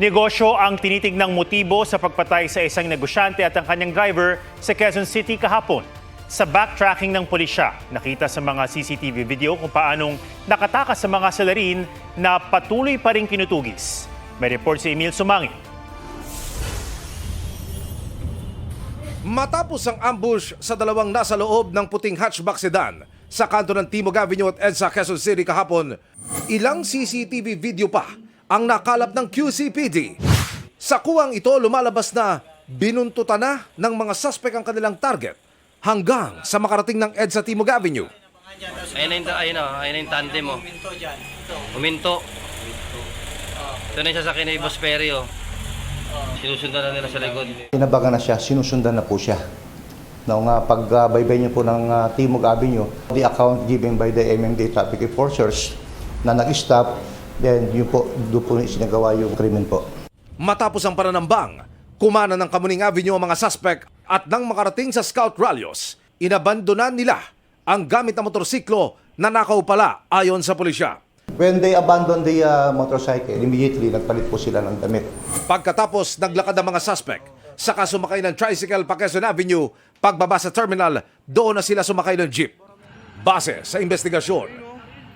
Negosyo ang tinitignang motibo sa pagpatay sa isang negosyante at ang kanyang driver sa Quezon City kahapon. Sa backtracking ng pulisya, nakita sa mga CCTV video kung paanong nakatakas sa mga salarin na patuloy pa rin kinutugis. May report si Emil Sumangil. Matapos ang ambush sa dalawang nasa loob ng puting hatchback sedan sa kanto ng Timog Avenue at EDSA Quezon City kahapon, ilang CCTV video pa ang nakalap ng QCPD. Sa kuwang ito, lumalabas na binuntutan na ng mga suspect ang kanilang target hanggang sa makarating ng EDSA Timog Avenue. Ayun na yung tandem mo. Huminto. Ito na yung sasakyan ni Boss Perry, oh. Sinusundan na nila sa likod. Inabagan na siya, sinusundan na po siya. Noong pagbaybay niyo po ng Timog Avenue, the account given by the MMDA traffic enforcers na nag-stop, then yun po, doon po sinagawa yung krimen po. Matapos ang pananambang, kumana ng Kamuning Avenue ang mga suspect at nang makarating sa Scout Rallios, inabandonan nila ang gamit na motorsiklo na nakaw pala ayon sa pulisya. When they abandoned the motorcycle, immediately nagpalit po sila ng damit. Pagkatapos naglakad ang mga suspect, saka sumakay ng tricycle pa Quezon Avenue, pagbaba sa terminal, doon na sila sumakay ng jeep. Base sa investigasyon,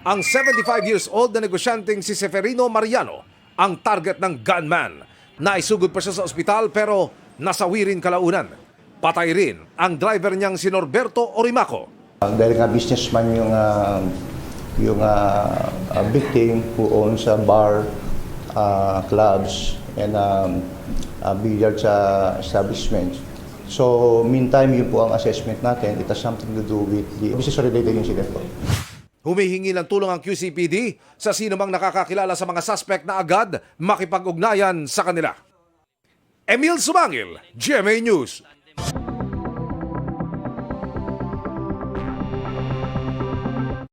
ang 75 years old na negosyanteng si Seferino Mariano ang target ng gunman. Naisugod pa siya sa ospital pero nasawi rin kalaunan. Patay rin ang driver niyang si Norberto Orimaco. Dahil nga businessman yung victim who owns bar, clubs, and billiard establishments. So, meantime, yun po ang assessment natin. It has something to do with the business-related incident po. Humihingi ng tulong ang QCPD sa sino mang nakakakilala sa mga suspect na agad makipag-ugnayan sa kanila. Emil Sumangil, GMA News.